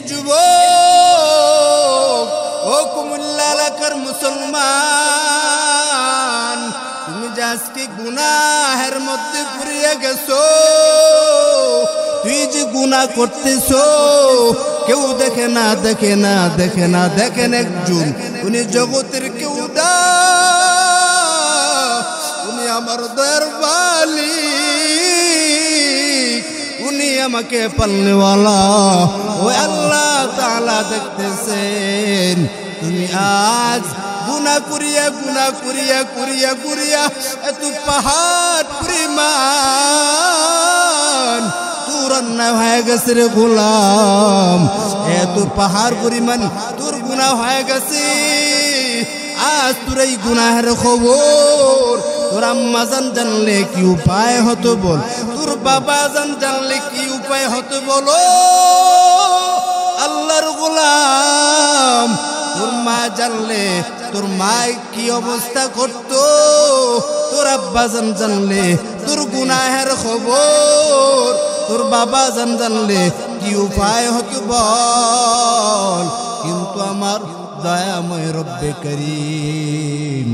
যুবক ও কুমিল্লা এলাকার মুসলমান, তুমি যে আজকে গুনাহের মধ্যে পুড়িয়ে গেছো, তুই যে গুনাহ করতেছো, কেউ দেখে না, দেখে না, দেখে না, দেখেন একজন, উনি জগতের কেউ না, উনি আমার দয়ার মালিক, উনি আমাকে পালনেওয়ালা। ও আল্লাহ তাআলা দেখতেছেন, তুমি আজ গুনাহ করিয়া গুনাহ করিয়া করিয়া করিয়া এত পাহাড় পরিমাণ তোর অন্যায় হয়ে গেছে রে গোলাম, এত পাহাড় পরিমাণ তোর গুনাহ হয়ে গেছে। আজ তোর এই গুনাহের খবর তোর আম্মা জান জানলে কি উপায় হতো বল, তোর বাবা জান জানলে কি উপায় হতো বলো। আল্লাহর গোলাম, তোর মা জানলে তোর মা কি অবস্থা করতো, তোর আব্বা জান জানলে তোর গুনাহের খবর তোর বাবা জান জানলে কি উপায় হতো বল। কিন্তু আমার দয়াময় রব্বে করিম,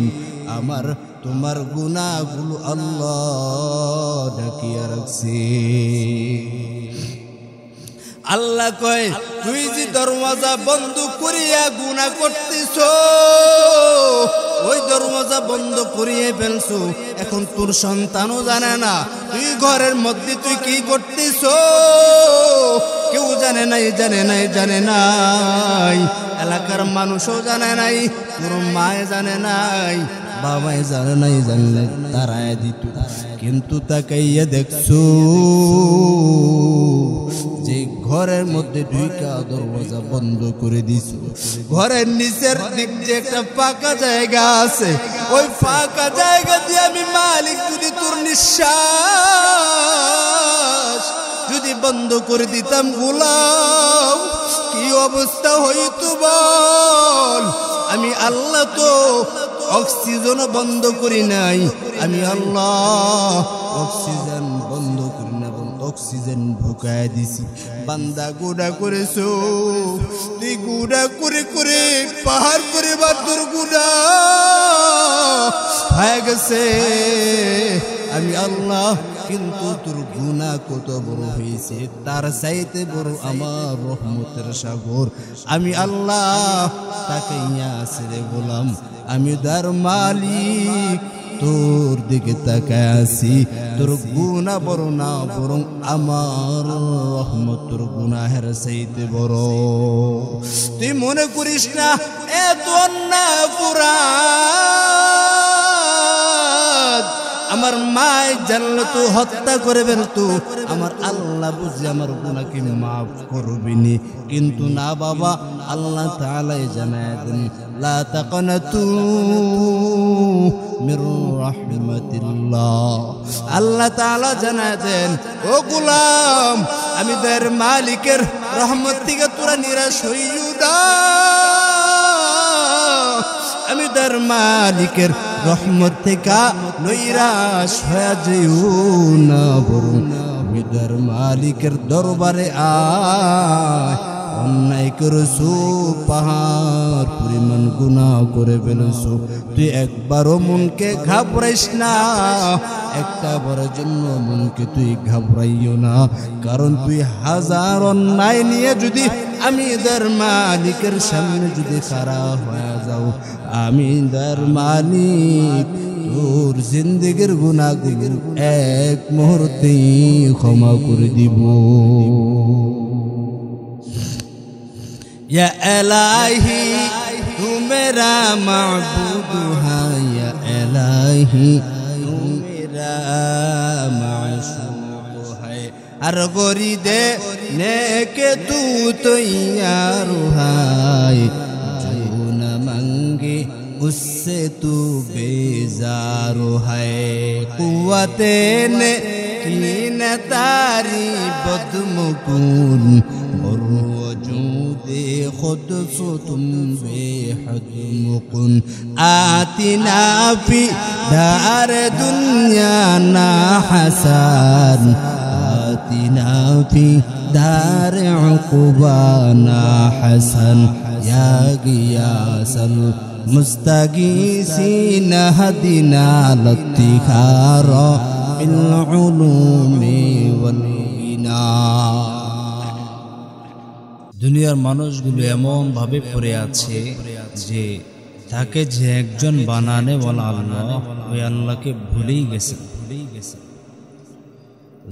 আমার তোমার গুনাহগুলো আল্লাহ ঢাকিয়া রাখছে। আল্লাহ কয়, তুই যে দরওয়াজা বন্ধ করিয়া গুনাহ করতেছো, ওই দরওয়াজা বন্ধ করিয়ে ফেলছো, এখন তোর সন্তানও জানে না তুই ঘরের মধ্যে তুই কি করতেছো, কেউ জানে নাই, জানে নাই, জানে নাই, এলাকার মানুষও জানে নাই, তোর মায়ে জানে নাই, বাবাই জানে নাই, জানলে তারাই দিত। কিন্তু তাকাইয়া দেখছো যে ঘরের মধ্যে ঢুইকা দরওয়াজা বন্ধ করে দিছো, ঘরের নিচের দিক যে একটা ফাঁকা জায়গা আছে, ওই ফাঁকা জায়গা দিয়ে আমি মালিক যদি তোর নিঃশ্বাস যদি বন্ধ করে দিতাম গোলাম, কি অবস্থা হইতো বল। আমি আল্লাহ তো অক্সিজেনও বন্ধ করি নাই, আমি আল্লাহ অক্সিজেন বন্ধ করি না, অক্সিজেন ঢুকায় দিছি। বান্দা গুনাহ করেছো, তুই গুনাহ করে করে পাহাড় করে তোর গুনাহ হয়ে গেছে, আমি আল্লাহ। কিন্তু তোর গুনাহ কত বড় হয়েছে, তার চাইতে বড় আমার রহমতের সাগর, আমি আল্লাহ তাকাইয়া আছে রে গোলাম, আমি তার মালিক তোর দিকে তাকায় আছি। তোর গুনাহ বড় না, বরং আমার রহমত তোর গুনাহের চাইতে বড়। তুই মনে করিস না এত অন্যায় অপরাধ আমার মায় জানলে তো হত্যা করে ফেলতো, আমার আল্লাহ বুঝে আমার গুনাহকে মাফ করবিনি। কিন্তু না বাবা, আল্লাহ তাআলা জানায় দেন, লা তাকনাতু মির রাহমাতিল্লাহ। আল্লাহ তাআলা জানায় দেন, ও গোলাম, আমি দয়ার মালিকের রহমত থেকে তোরা নিরাশ হইও না, আমি দয়ার মালিকের রহমত থেকে নৈরাশ হয়ে যাইও না, বরং আমি দয়ার মালিকের দরবারে আয়। অন্যায় করেছো, পাহাড় পরিমাণ গুনাহ করে ফেলেছো, তুই একবারও মনকে ঘাবড়াইস না, একটা বারের জন্য মনকে তুই ঘাবড়াইও না, কারণ তুই হাজার অন্যায় নিয়ে যদি আমি দয়ার মালিকের সামনে যদি খাড়া হয়ে যাও, আমি দয়ার মালিক তোর জিন্দেগির গুনাহগুলো এক মুহূর্তেই ক্ষমা করে দিব। या इलाही तू मेरा माबूद है, या इलाही तू मेरा माशूक है, हर गोरी दे नेके तू तो यार है, जो न मांगे उससे तू बेजार है, कुव्वते ने की न तारी बदमुकुन और خود صوتم بحد مقن آتنا في دار دنيانا حسن آتنا في دار عقبانا حسن يا غياث المستغيثين هدنا للاتخار بالعلوم والغنى দুনিয়ার মানুষগুলো এমন ভাবে পড়ে আছে যে তাকে যে একজন বানানে বলা আল্লাহ ওই আল্লাহকে ভুলেই গেছে।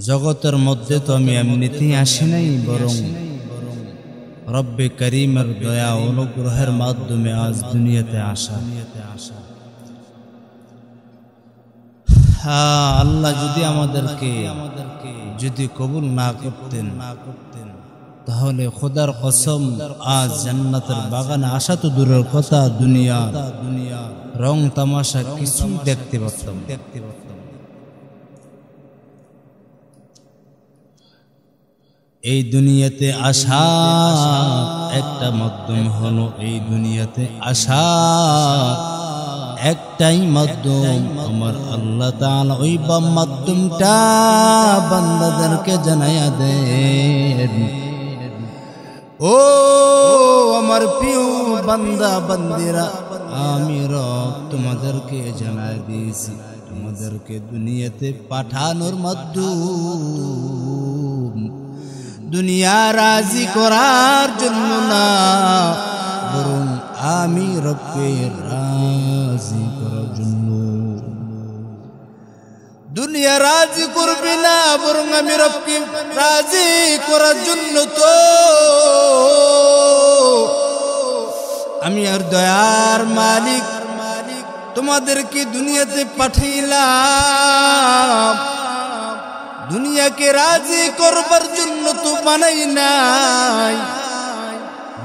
জগতের মধ্যে তো আমি এমনিতেই আসি নাই, বরং রব্বে করিমের দয়া অনুগ্রহের মাধ্যমে আজ দুনিয়াতে আসা। হ্যাঁ, আল্লাহ যদি আমাদেরকে যদি কবুল না করতেন তাহলে খোদার কসম আজ জান্নাতের বাগানে আসা তো দূরের কথা, দুনিয়া রং তামাশা কিছু দেখতে পারতাম। এই দুনিয়াতে আসা একটা মাধ্যম হলো, এই দুনিয়াতে আসা একটাই মাধ্যম, আমার আল্লাহ তাআলা ওই মাধ্যমটা বান্দাদেরকে জানায়া দেন। ও আমার প্রিয় বান্দা বান্দিরা, আমি রব তোমাদেরকে জানাই দিয়েছি, তোমাদেরকে দুনিয়াতে পাঠানোর মাধ্যম দুনিয়া রাজি করার জন্য না, বরং আমি রবকে রাজি করার জন্য। দুনিয়া রাজি করবে না, বরং আমি রবকে রাজি করার জন্য তো আমি আর দয়ার মালিক তোমাদেরকে দুনিয়াতে পাঠাইলাম। দুনিয়াকে রাজি করবার জন্য তো বানাই নাই।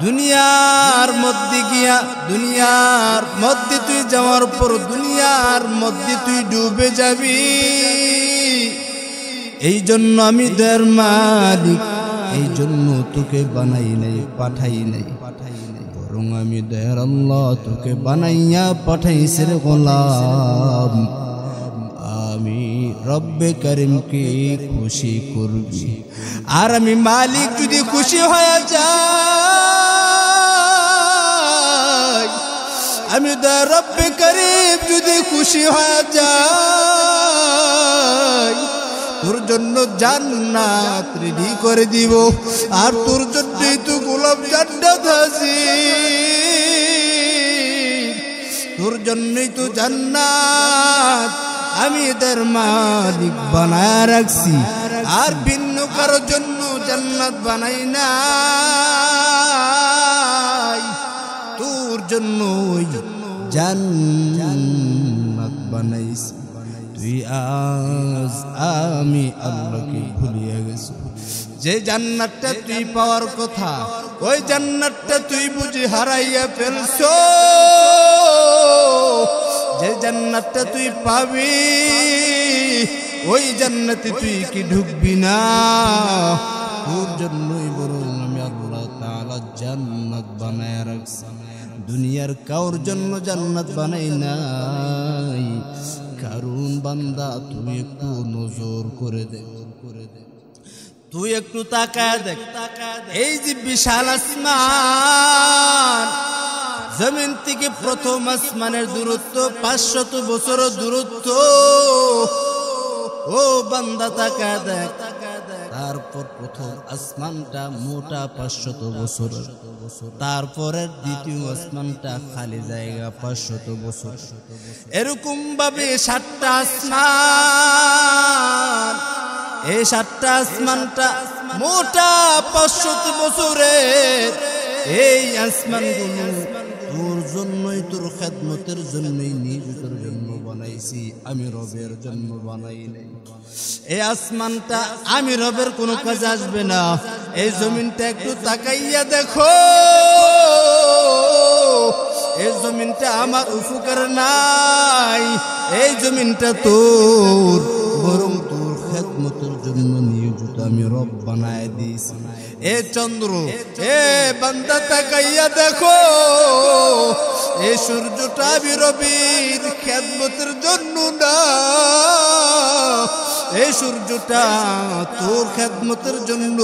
দুনিয়ার মধ্যে গিয়া, দুনিয়ার মধ্যে তুই যাওয়ার পর দুনিয়ার মধ্যে তুই ডুবে যাবি। এই জন্য আমি দয়ার মালিক, এই জন্য তোকে বানাই নাই, পাঠাই নাই, বরং আমি দয়ার আল্লাহ তোকে বানাইয়া পাঠাইছে রে গোলাম। আমি রব্বে করিমকে খুশি করবি, আর আমি মালিক যদি খুশি হয়ে যাই, আমি দয়ার রব্বে করিম যদি খুশি হয়ে যাই, তোর জন্য জান্নাত রেডি করে দিব। আর তোর জন্যই তো গোলাপ জান্নাত হাজির, তোর জন্যই তো জান্নাত আমি এদের মালিক বানায় রাখছি। আর ভিন্ন কারো জন্য জান্নাত বানাই নাই, তোর জন্য জান্নাত বানাইছি। তুই আজ আমি আল্লাহকে ভুলিয়া গেছি। যে জান্নাতটা তুই পাওয়ার কথা, ওই জান্নাতটা তুই বুঝি হারাইয়া ফেলছো। যে জান্নাতটা তুই পাবি, ওই জান্নাতে তুই কি ঢুকবি না? তোর জন্যই বরং আমি আল্লাহ তাআলা জান্নাত বানায় রাখছি। দুনিয়ার কারোর জন্য জান্নাত বানাই নাই। কারণ বান্দা তুই একটু নজর করে দে, তুই একটু তাকায় দেখ, এই যে বিশাল আসমান, জমিন থেকে প্রথম আসমানের দূরত্ব 500 বছর দূরত্ব। ও বান্দা তাকায় দেখ, তারপর প্রথম আসমানটা মোটা 500 বছর, তারপরের দ্বিতীয় আসমানটা খালি জায়গা 500 বছর। এরকম ভাবে 7টা আসমান, এই 7টা আসমানটা মোটা 500 বছরের। এই আসমানগুলো তোর জন্যই, তোর খেদমতের জন্যই, নিজের জন্য বানাইছি, আমি রবের জন্য বানাই নাই। এই আসমানটা আমি রবের কোনো কাজে আসবে না। এই জমিনটা একটু তাকাইয়া দেখো, এই জমিনটা আমার উপকার নাই, এই জমিনটা তোর, বরং তোর খেদমতের জন্য নিয়োজিত আমি রব বানায় দিয়েছি। এ চন্দ্র, এ বান্দা তাকাইয়া দেখো, এই সূর্যটা আমি রবির খেদমতের জন্য না, এই সূর্যটা তোর খেদমতের জন্য,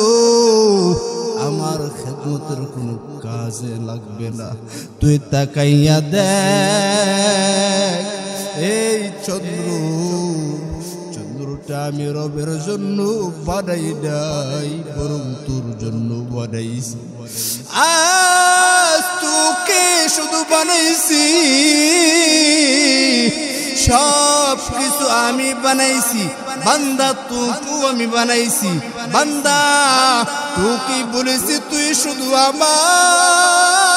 আমার খেদমতের কোনো কাজে লাগবে না। তুই তাকাইয়া দেখ এই চন্দ্রটা আমি রবের জন্য বানাই নাই, বরং তোর জন্য বানাইছি। আজ তোকে শুধু বানাইছি, সব কিছু আমি বানাইছি। বান্দা তোকেও আমি বানাইছি। বান্দা তোকে বলেছি তুই শুধু আমার,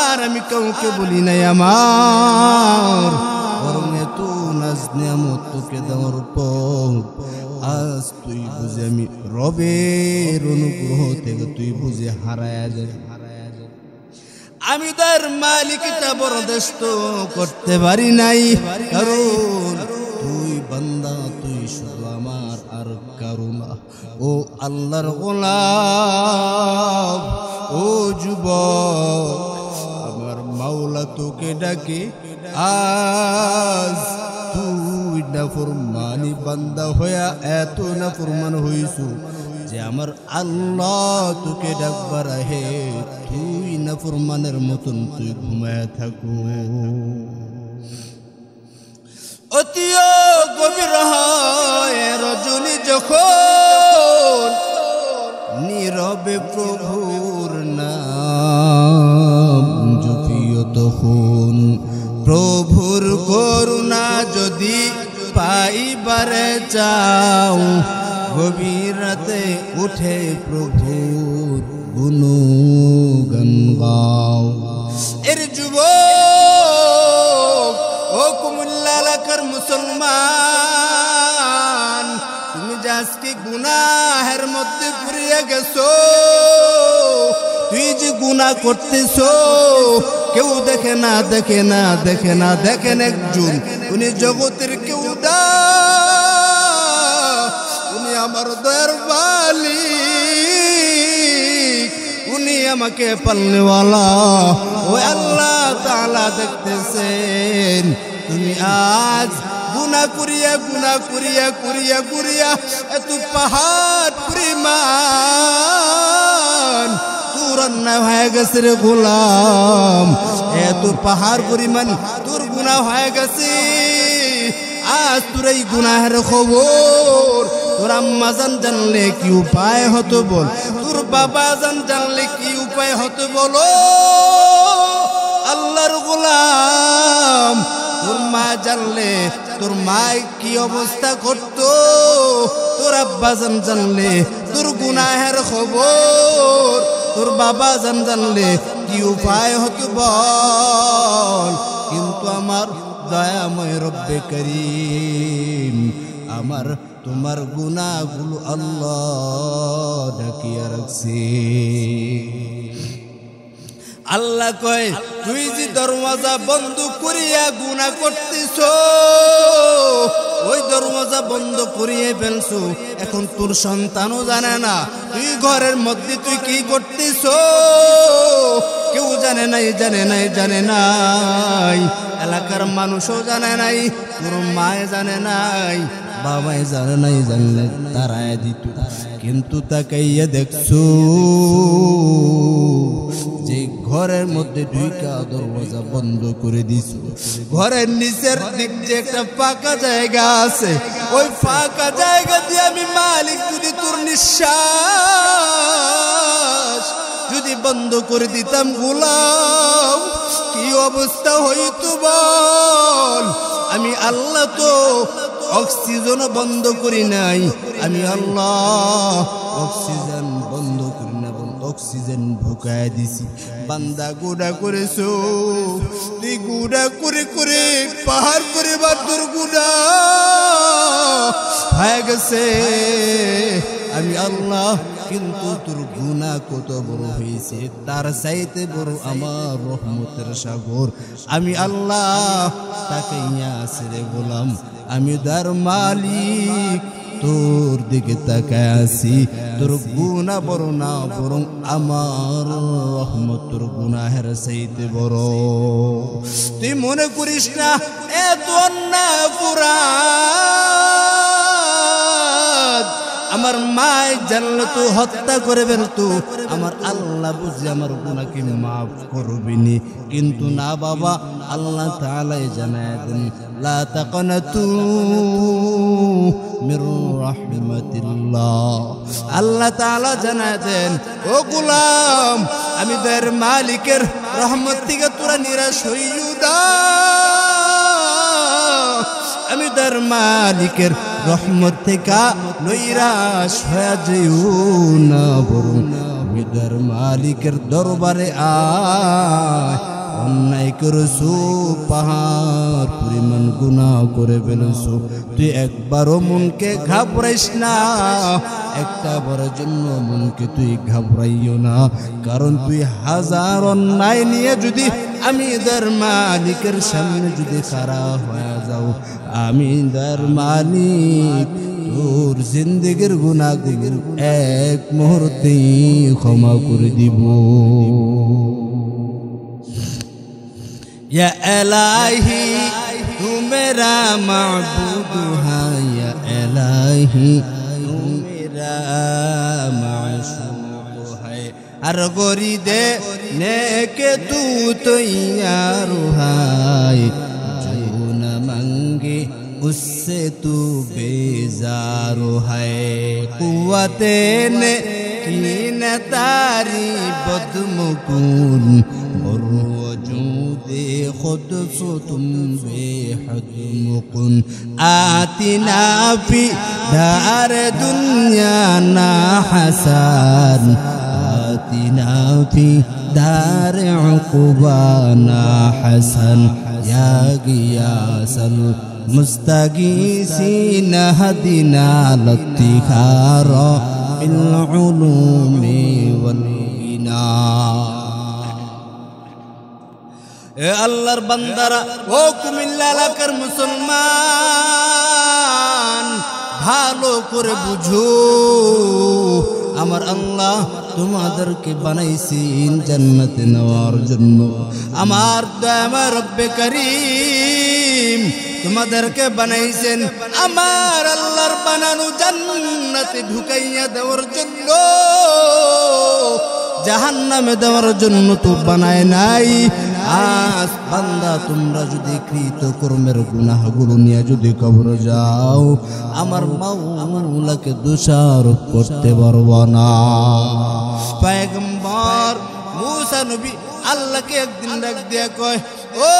আর আমি কাউকে বলি নাই আমার। বরং এত নাজ নিয়ামত তোকে দেওয়ার পর আজ তুই বুঝে আমি রবের অনুগ্রহ থেকে তুই বুঝে হারায়া যাবি। আমি তার মালিকটা বরদাস্ত করতে পারি নাই, কারণ তুই বান্দা, তুই শুধু আমার আর কারো না। ও আল্লাহর গোলাম, ও যুবক, আমার মাওলা তোকে ডাকে। আজ তুই নাফরমানি বান্দা হইয়া এত নাফরমান হইছু যে আমার আল্লাহ তোকে ডাকবার হে তুই নাফরমানের মতন তুই ঘুমায় থাকো। অতিও গভীর হয় রজনী যখন, নীরবে প্রভুর নাম জপিও তখন। প্রভুর করুণা যদি পাইবারে চাও, গভীর রাতে উঠে প্রভুর গুণগান গাও। এর যুবক, ও কুমিল্লা এলাকার মুসলমান, তুমি যে আজকে গুনাহের মধ্যে ঘুরিয়ে গেছো, তুই যে গুনাহ করতেছো, কেউ দেখে না, দেখে না, দেখে না, দেখেন একজন, উনি জগতের কেউ না, উনি আমার দয়ার মালিক, উনি আমাকে পালনেওয়ালা। ও আল্লাহ তাআলা দেখতেছেন তুমি আজ গুনাহ করিয়া গুনাহ করিয়া করিয়া করিয়া এত পাহাড় পরিমাণ তোর অন্যায় হয়ে গেছে রে গোলাম, এত পাহাড় পরিমাণ তোর গুনাহ হয়ে গেছে। আজ তোর এই গুনাহের খবর তোর আম্মা জান জানলে কি উপায় হতো বল, তোর বাবা জান জানলে কি উপায় হতো বলো। আল্লাহর গোলাম, তোর মা জানলে তোর মা কি অবস্থা করতো, তোর আব্বা জান জানলে তোর গুনাহের খবর তোর বাবা জান জানলে কি উপায় হতো বল। কিন্তু আমার দয়াময় রব্বে করিম, আমার তোমার গুনাহগুলো আল্লাহ ঢাকিয়া রাখছে। আল্লাহ কয় তুই যে দরওয়াজা বন্ধ করিয়া গুনাহ করতেছ, ওই দরওয়াজা বন্ধ করিয়ে ফেলছো, এখন তোর সন্তানও জানে না তুই ঘরের মধ্যে তুই কি করতেছ, কেউ জানে নাই, জানে নাই, জানে নাই, এলাকার মানুষও জানে নাই, তোর মায়ে জানে নাই, বাবাই জানে নাই, জানলে তারাই দিত। কিন্তু তাকাইয়া দেখছো যে ঘরের মধ্যে ঢুকা দরওয়াজা বন্ধ করে দিছো, ঘরের নিচের দিক যে একটা ফাঁকা জায়গা আছে, ওই ফাঁকা জায়গা দিয়ে আমি মালিক যদি তোর নিঃশ্বাস যদি বন্ধ করে দিতাম গোলাম, কি অবস্থা হইতো বল। আমি আল্লাহ তো অক্সিজেন বন্ধ করি নাই, আমি আল্লাহ অক্সিজেন বন্ধ করি না, অক্সিজেন ঢুকায় দিছি। বান্দা গুনাহ করেছো, তুই গুনাহ করে করে পাহাড় করে বাদর গুনাহ হয়ে গেছে। আমি আল্লাহ, কিন্তু তোর গুনাহ কত বড় হয়েছে, তার চাইতে বড় আমার রহমতের সাগর। আমি আল্লাহ তাকে রে গোলাম, আমি তার মালিক, তোর দিকে তাকায় আছি। তোর গুনাহ বড় না, বরং আমার রহমত তোর গুনাহের চাইতে বড়। তুই মনে করিস না এত অন্যায় পুরা আমার মায় জানলে তো হত্যা করে ফেলতো, আমার আল্লাহ বুঝে আমার গুনাহকে মাফ করবেনি। কিন্তু না বাবা, আল্লাহ তাআলা জানায় দেন লা তাকনাতু মির রাহমাতিল্লাহ। আল্লাহ তাআলা জানায় দেন ও গোলাম, আমি দয়ার মালিকের রহমত থেকে তোরা নিরাশ হইও না। আমি দয়ার মালিকের রহমত থেকে নৈরাশ হয়ে যাইও না, বরং আমি দয়ার মালিকের দরবারে আয়। অন্যায় করেছো, পাহাড় পরিমাণ গুনাহ করে ফেলেছো, তুই একবারও মনকে ঘাবড়াইস না, একটা বারের জন্য মনকে তুই ঘাবড়াইও না। কারণ তুই হাজার অন্যায় নিয়ে যদি আমি দয়ার মালিকের সামনে যদি খাড়া হয়ে যাও, আমি দয়ার মালিক তোর জিন্দেগির গুনাহগুলো এক মুহূর্তেই ক্ষমা করে দিব। या इलाही तू मेरा माबूद है, या इलाही तू मेरा माशूक है। हर गोरी दे नेके तू तैयार है, जो न मांगे उससे तू बेजार है। कुव्वते ने की न तारी बदमुकुन और वजूदे खुद सो तुम बेहद मुकुन। आतिना फी दार दुनिया ना हसन, आतिना फी दार उक़बा ना हसन। या गियासल मुस्तगीसीन हदिना लत्तिखारा बिल उलूमी वल गिना। এ আল্লাহর বান্দারা, ও কুমিল্লা এলাকার মুসলমান, ভালো করে বুঝো, আমার আল্লাহ তোমাদেরকে বানাইছেন জান্নাতে নেওয়ার জন্য। আমার দয়াময় রব্বে করিম তোমাদেরকে বানাইছেন আমার আল্লাহর বানানো জান্নাতে ঢুকাইয়া দেওয়ার জন্য, জাহান্নামে দেওয়ার জন্য তো বানায় নাই। আজ বান্দা তোমরা যদি কৃত কর্মের গুনাহগুলো নিয়ে যদি কবরে যাও, আমার মাওলাকে দোষারোপ করতে পারবো না। পয়গম্বর মুসা নবী আল্লাহকে একদিন ডাক দিয়ে কয়, ও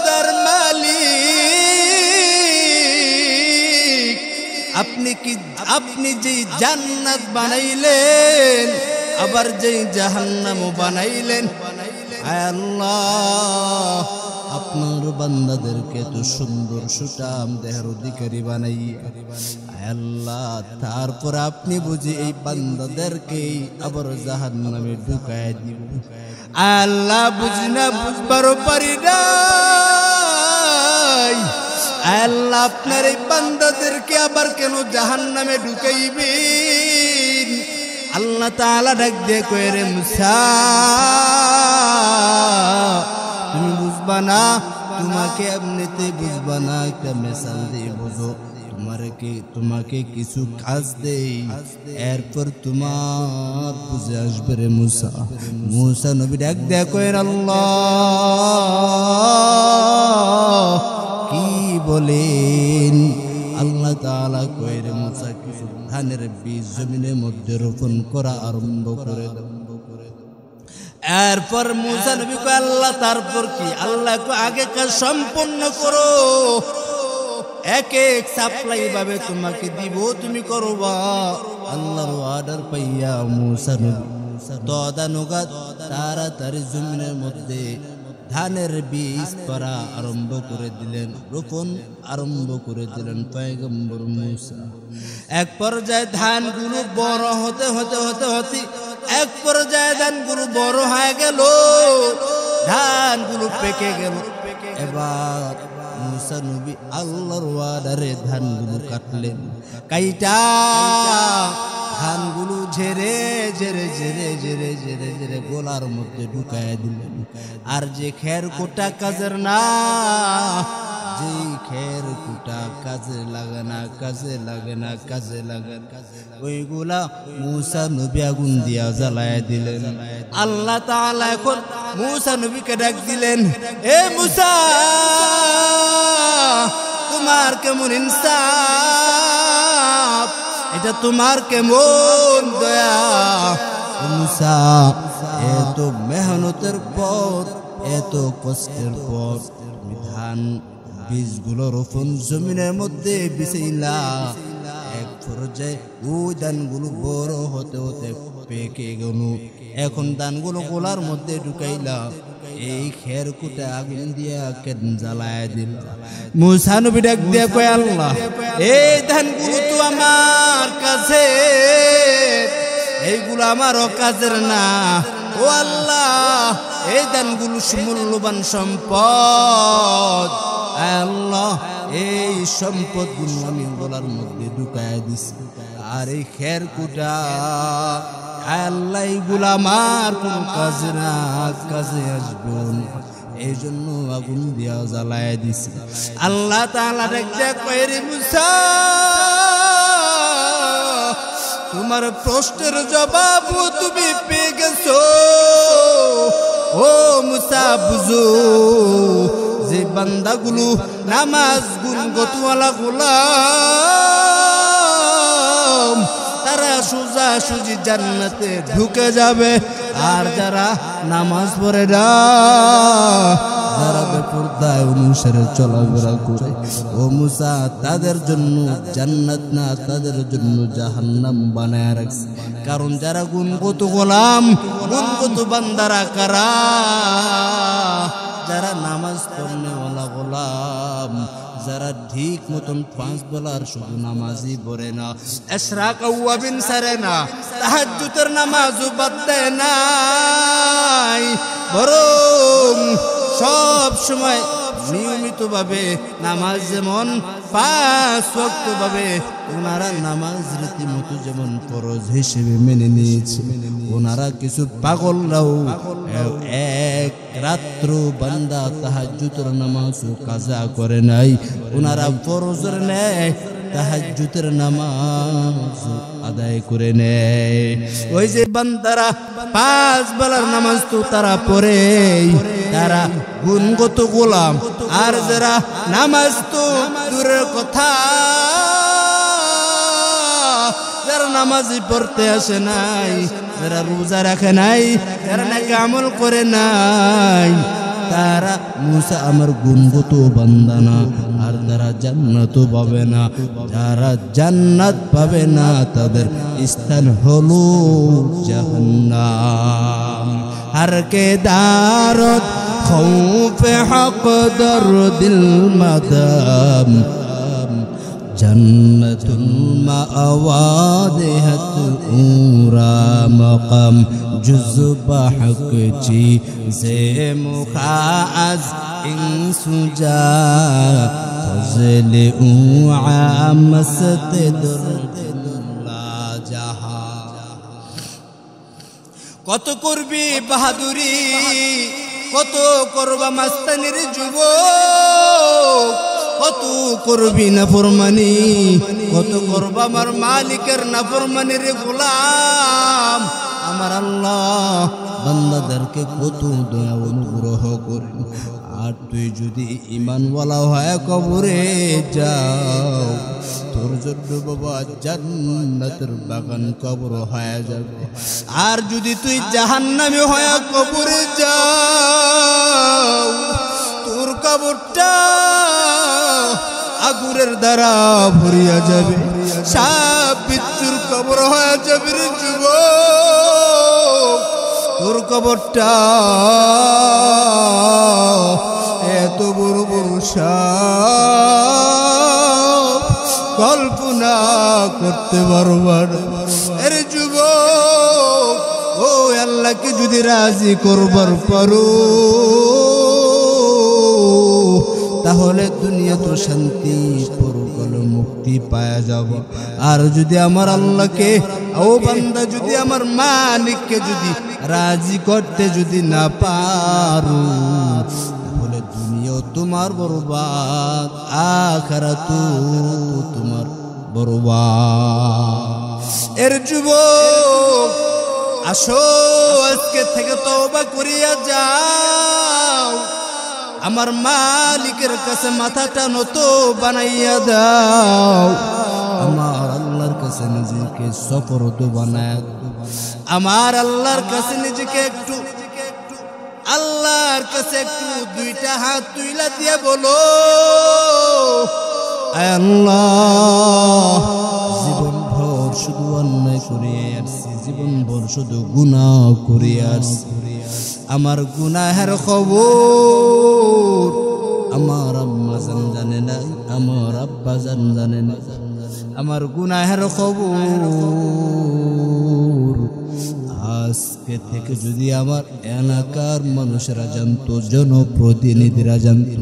দয়ার মালিক, আপনি যে জান্নাত বানাইলেন, আবার যে জাহান্নাম বানাইলেন, আয় আল্লাহ আপনার বান্দাদেরকে তো সুন্দর সুঠাম দেহের অধিকারী বানাইয়া, আয় আল্লাহ তারপর আপনি বুঝি এই বান্দাদেরকে আবার জাহান্নামে ঢুকায় দিব। আয় আল্লাহ বুঝি না, বুঝবার পারি নাই। আয় আল্লাহ আপনার এই বান্দাদেরকে আবার কেন জাহান্নামে ঢুকাইবেন? আল্লাহ তাআলা ডাক দিয়ে কয়, রে মুসা, তুমি বুঝবা না, তোমাকে এমনিতে বুঝবা না, একটা মিসাল দিয়ে বুঝো। তোমাকে কিছু কাজ দেই, এরপর তোমার বুঝে আসবে রে মুসা। মুসা নবী ডাক দিয়ে কয়, আল্লাহ কি বলেন? আল্লাহ তাআলা কয়, রে মুসা, কিছু ধানের বীজ জমিনের মধ্যে রোপণ করা আরম্ভ করে দাও। এরপর মুসা নবী কয়, আল্লাহ তারপর কি? আল্লাহ কয়, আগে কাজ সম্পন্ন করো, এক এক সাপ্লাই ভাবে তোমাকে দিব, তুমি করবা। আল্লাহর অর্ডার পাইয়া মুসা নবী তদানুগাত তাড়াতাড়ি জমিনের মধ্যে ধানের বীজ পড়া আরম্ভ করে দিলেন, রোপণ আরম্ভ করে দিলেন পয়গম্বর মুসা। এক পর্যায়ে ধানগুলো বড় হতে হতে হতে হতে এক পর্যায়ে ধানগুলো বড় হয়ে গেল, ধানগুলো পেকে গেল। এবার মুসা নবী আল্লাহর ওয়াদারে ধানগুলো কাটলেন, কাইটা ধানগুলো ঝেড়ে ঝেড়ে ঝেড়ে ঝেড়ে ঝেড়ে ঝেড়ে গোলার মধ্যে ঢুকায় দিলেন। আর যে খের কোটা কাজের না, যেই খের কুটা কাজে লাগে না, কাজে লাগে না, কাজে লাগে না, ওইগুলা মুসা নবী আগুন দিয়া জ্বালায় দিলেন। আল্লাহ তাআলা এখন মুসা নবীকে ডাক দিলেন, এ মুসা, তোমার কেমন ইনসাফ, এটা তোমার কেমন দয়া। মুসা, এত মেহনতের পর, এত কষ্টের পর ধান বীজগুলো রোপণ জমিনের মধ্যে বিছাইলা, এক পর্যায়ে ওই ধানগুলো বড় হতে হতে পেকে গেল। এখন ধানগুলো গোলার মধ্যে ঢুকাইলা, এই খের কুটে আগুন দিয়া কেন জ্বালায় দিল। মুসা নবী ডাক দিয়া কয়, আল্লাহ, এই ধানগুলো তো আমার কাছে, এইগুলো আমার কাজের না। ও আল্লাহ, এই ধানগুলো মূল্যবান সম্পদ। আল্লাহ, এই সম্পদগুলো আমি গোলার মধ্যে ঢুকায় দিছি, আর এই খের কুটা আল্লাহ এইগুলো আমার কোন কাজে না, কাজে আসবে না, এই জন্য আগুন দিয়া জ্বালায় দিছি। আল্লাহ তাআলা দেখতে কয়, রে মুসা, তোমার প্রশ্নের জবাব তুমি পেয়ে গেছো। ও মুসা, বুঝো, যে বান্দাগুলো নামাজ গুনগতওয়ালা গোলাম, তারা সোজা সুজি জান্নাতে ঢুকে যাবে। আর যারা নামাজ পড়ে না, যারা বেপরদায় অনুসারে চলাফেরা করে, ও মুসা, তাদের জন্য জান্নাত না, তাদের জন্য জাহান্নাম বানায় রাখছে। কারণ যারা গুণগত গোলাম, গুণগত বান্দারা কারা? যারা নামাজ পড়নেওয়ালা গোলাম, যারা ঠিক মতন 5 বেলার শুধু নামাজই পড়ে না, ইশরাক আওয়াবিন সারে না, তাহাজ্জুদের নামাজও বাদ দেয় নাই, বরং সব সময় নিয়মিতভাবে নামাজ যেমন 5 ওয়াক্ত ভাবে ওনারা নামাজ রীতিমতো যেমন ফরজ হিসেবে মেনে নিয়েছে, ওনারা কিছু পাগলরাও এক রাত্র বান্দা তাহাজ্জুদের নামাজও কাজা করে নাই, ওনারা ফরজের নেয় তাহাজ্জুদের নামাজ আদায় করে নেয়। ওই যে বান্দারা 5 বেলার নামাজ তো তারা পড়ে, তারা গুণগত গোলাম। আর যারা নামাজ তো দূরের কথা, যারা নামাজই পড়তে আসে নাই, যারা রোজা রাখে নাই, যারা নাকি আমল করে নাই, তারা মুসা আমার গুণগত বান্দা না। আর যারা জান্নাত পাবে না, যারা জান্নাত পাবে না, তাদের স্থান হলো জাহান্নাম। हर के दारत खौफ हक दर्दिल मदम जन्नतुल मावादेहत ऊरा मकाम जुज़्बा हक ची से मुखाज इंसुजा फजले आमसत दर्दिल्ला जहा কত করবি বাহাদুরি, কত করবা মাস্তানির যুবক, কত করবি নাফরমানি, কত করবা আমার মালিকের নাফরমানির গোলাম। আমার আল্লাহ বান্দাদেরকে কত দয়া অনুগ্রহ করেন। আর তুই যদি ঈমানওয়ালা হয়ে কবরে যাও, তোর জন্য বাবা জান্নাতের বাগান কবর হয়ে যাবে। আর যদি তুই জাহান্নামী হয়ে কবরে যাও, তোর কবরটা আগুনের দ্বারা ভরিয়া যাবে, সাপ বিচ্ছুর কবর হয়ে যাবে রে যুবক। তোর কবরটা এত বড় বড় সাপ কল্পনা করতে পারবার। আরে যুবক, ও আল্লাহকে যদি রাজি করবার পারো, তাহলে দুনিয়া তো শান্তি, পরকাল মুক্তি পাওয়া যাব। আর যদি আমার আল্লাহকে, ও বান্দা, যদি আমার মালিককে যদি রাজি করতে যদি না পারো, তাহলে দুনিয়াও তোমার বরবাদ, আখিরাতও তোমার বরবাদ। এর যুবক আসো আজকে থেকে তওবা করিয়া যাও, আমার মালিকের কাছে মাথাটা নত বানাইয়া দাও, আমার আল্লাহর কাছে নিজেকে সুপর্দ বানায়, আমার আল্লাহর কাছে নিজেকে একটু আল্লাহর কাছে একটু দুইটা হাত তুইলা দিয়ে বলো, আয় আল্লাহ জীবন ভর শুধু অন্যায় করে আসছি, জীবন ভর শুধু গুনাহ করে আসছি, আমার গুনাহের খবর আমার আম্মা জান জানে না, আমার আব্বা জান জানে না, আমার গুনাহের খবর আজকে থেকে যদি আমার এলাকার মানুষেরা জানতো, জনপ্রতিনিধিরা জানতো,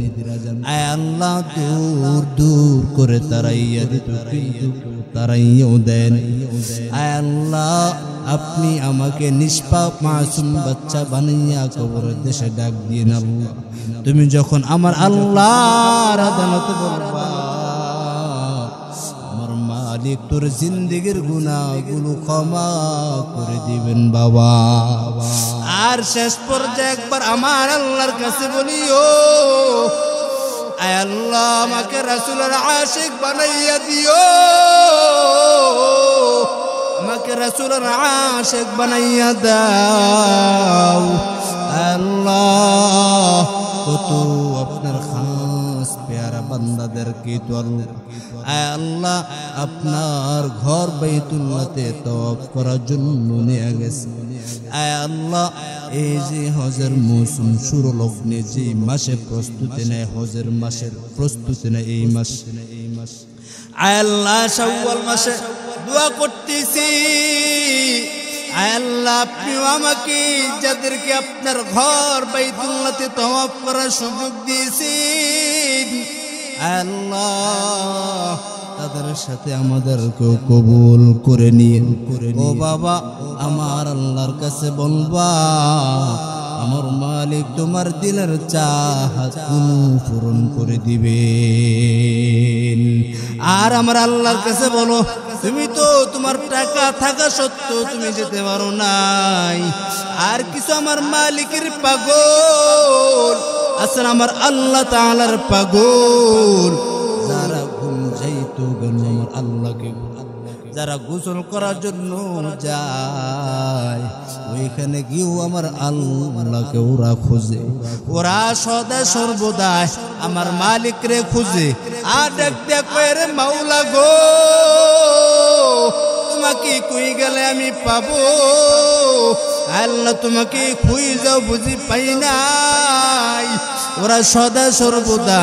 আয় আল্লাহ দূর দূর করে তারাইয়া দিত, কিন্তু তারাইয়াও দেন। আয় আল্লাহ আপনি আমাকে নিষ্পাপ মাসুম বাচ্চা বানাইয়া কবরের দেশে ডাক দিন আল্লাহ। তুমি যখন আমার আল্লাহর আদালতে বলবা, আমার মালিক তোর জিন্দেগির গুনাহগুলো ক্ষমা করে দিবেন বাবা। আর শেষ পর্যায়ে একবার আমার আল্লাহর কাছে বলিও, আয় আল্লাহ আমাকে রাসূলের আশিক বানাইয়া দিও, আমাকে রাসূলের আশিক বানাইয়া দাও। আল্লাহ কত আপনার খাস প্যারা বান্দাদেরকে তো আয় আল্লাহ আপনার ঘর বাইতুল্লাহতে তওয়াফ করার জন্য নিয়ে গেছে। আয় আল্লাহ এই যে হজের মৌসুম শুরু লগ্নে যে মাসে প্রস্তুতি নেয়, হজের মাসের প্রস্তুতি নেয় এই মাস, আয় আল্লাহ শাওয়াল মাসে দোয়া করতেছি, আয় আল্লাহ আপনিও আমাকে যাদেরকে আপনার ঘর বাইতুল্লাহতে তওয়াফ করার সুযোগ দিয়েছেন, আয় আল্লাহ তাদের সাথে আমাদেরকেও কবুল করে নিন। ও বাবা আমার আল্লাহর কাছে বলবা, আমার মালিক তোমার দিলের চাহাত পূরণ করে দিবেন। আর আমার আল্লাহর কাছে বলো, তুমি তো তোমার টাকা থাকা সত্ত্বেও তুমি যেতে পারো নাই, আর কিছু আমার মালিকের পাগল আছেন, আমার আল্লাহ তাআলার পাগল, যারা ঘুম যাইতো আমার আল্লাহকে, যারা গোসল করার জন্য যায় ওইখানে গিয়েও আমার আল্লাহকে ওরা খুঁজে, ওরা সদা সর্বদা আমার মালিক রে খুঁজে। আর ডাক দেয়া কয় রে মাওলা গো, তোমাকে কই গেলে আমি পাবো, আল্লাহ তোমাকে খুঁই যাও বুঝি পাই নাই। ওরা সদা সর্বদা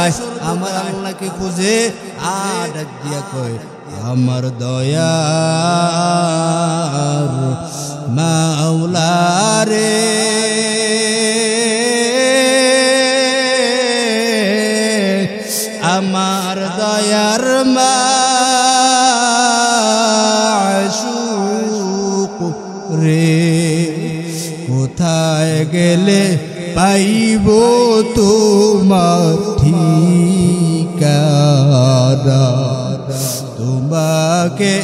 আমার আল্লাহকে খুঁজে। আর ডাক দিয়া কয় আমার দয়ার মাওলা রে, আমার দয়ার মাশউক রে, কোথায় গেলে পাইব তোমার ঠিকানা, তোমাকে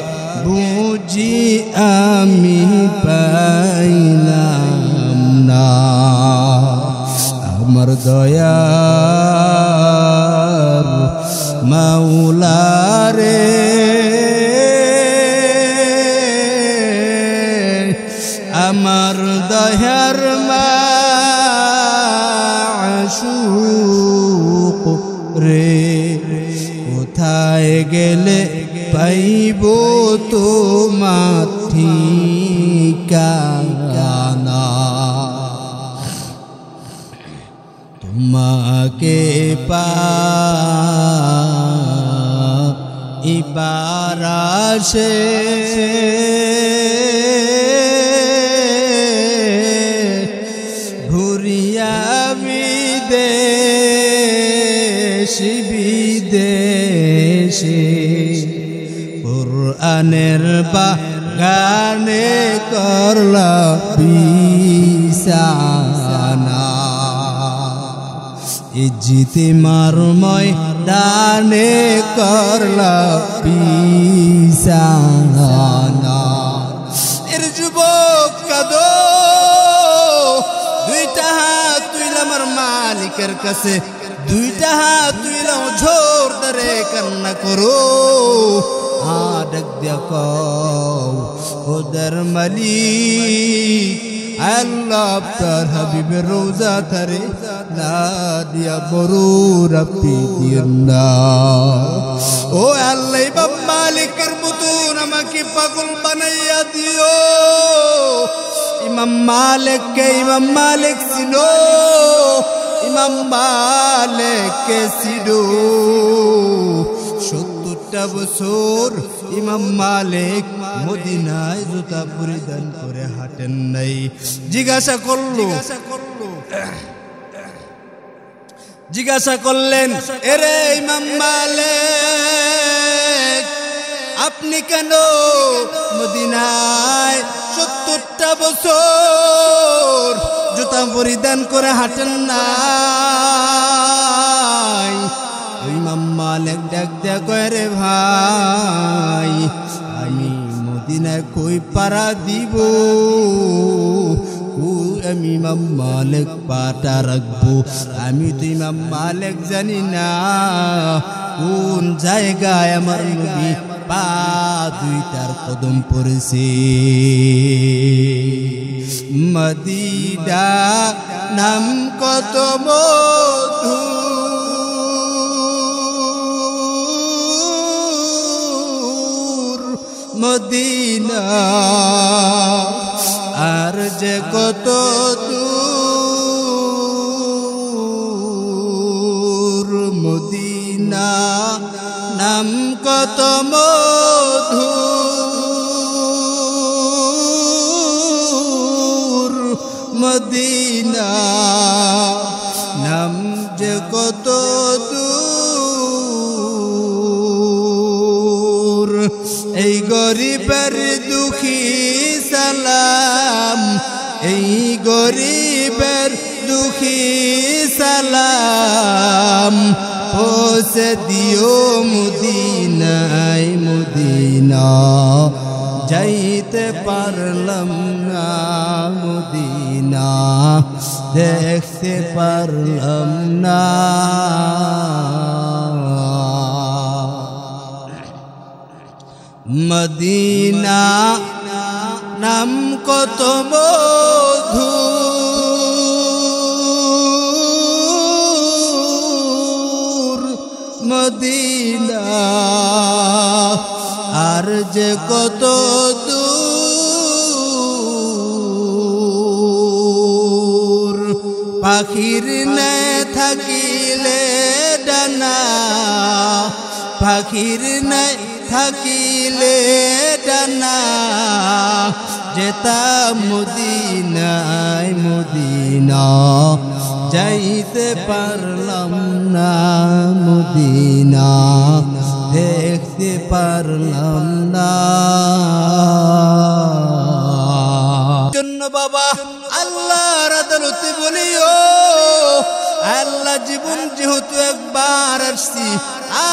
বুঝি আমি পাইলাম না। আমার দয়ার মাওলা রে, আমার দয়ার মাশউক রে, কোথায় গেলে পাইব তোমার ঠিকানা, তোমাকে পাইবার আশে ঘুরিয়া বিদেশ বিদেশে, কুরআনের বাগানে করলা বিছানা, জিতে মারময় দানে করলা বিছানা এর যুবক কাদো দুইটা হাত তুইলা আমার মালিকের কাছে দুইটা হাত তুইলা ঝোর ধরে কান্না করো ডাক দিয়া কও ওদের মালিক আল্লাহ আপনার হাবিবের রোজা ধরে না দিয়া বরুর আপনি দিয়েন না ও আল্লাহ ইমাম মালিকের মতন আমাকে পাগল বানাইয়া দিও ইমাম মালিক ছিলো ইমাম মালিককে ছিলো 70টা বছর ইমাম মালিক মদিনায় জুতা পরিধান করে হাঁটেন নাই জিজ্ঞাসা করলেন এরে ইমাম মালিক আপনি কেন মদিনায় 70টা বছর জুতা পরিধান করে হাঁটেন নাই ইমাম মালিক ডাক দেয়া কয় রে ভাই আমি মদিনায় কই পারা দিব আমি ইমাম মালিক পাটা রাখবো আমি তো ইমাম মালিক জানি না কোন জায়গায় আমার নবী পা দুইটার কদম পড়েছে মদিনা নাম কত মধু মদিনা আর যে কত দূর মদিনা নাম কত মধুর মদিনা নাম যে কত দূর এই গরিবের দুঃখী সালাম এই গরিবের দুঃখী সালাম পৌঁছে দিও মদিনায় মদিনা যাইতে পারলাম না মদিনা দেখতে পারলাম না মদিনা নাম কত মধুর মদিনা আর যে কত দূর পাখির নে থাকিলে ডানা পাখির নে থাকিলে ডানা যেতাম মদিনায় মদিনা যাইতে পারলাম না মদিনা দেখতে পারলাম না জন্য বাবা আল্লাহর আদালতে বলিও আল্লাহ জীবন যেহেতু একবার আসছি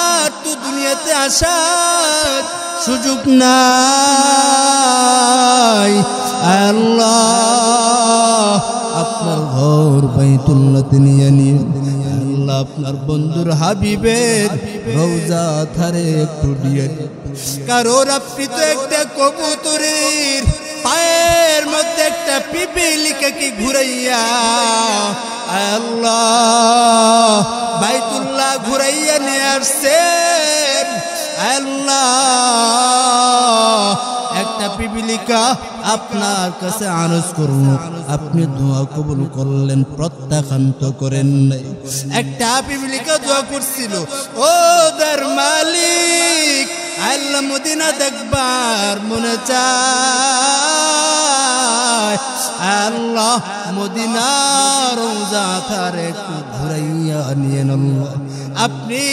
আর তো দুনিয়াতে আসার সুযোগ নাই আল্লাহ আপনার ঘর বাইতুল্লাহতে নিয়ে নিয়ে আল্লাহ আপনার বন্ধুর হাবিবের রওজা ধারে একটু দিয়ে কারোর আপনি তো একটা কবুতরের পায়ের মধ্যে একটা পিপিলিকা কি ঘুরাইয়া আল্লাহ বাইতুল্লাহ ঘুরাইয়া নিয়ে আসছেন আল্লাহ একটা পিপিলিকা আপনার কাছে আরজ করুন আপনি দোয়া কবুল করলেন প্রত্যাখ্যান্ত করেন নাই একটা পিপিলিকা দোয়া করছিল ও দর মালিক আল্লাহ মদিনা দেখবার মনে চায় আল্লাহ মদিনার রওজা ধারে একটু ঘুরাইয়া নিয়েন আপনি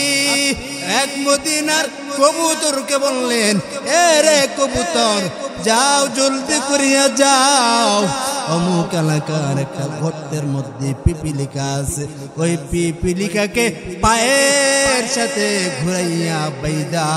এক মদিনার কবুতরকে বললেন, এ রে কবুতর, যাও জলদি করিয়া যাও, অমুক এলাকার একটা গর্তের মধ্যে পিপিলিকা আছে, ওই পিপিলিকাকে পায়ের সাথে ঘুরাইয়া বাইদা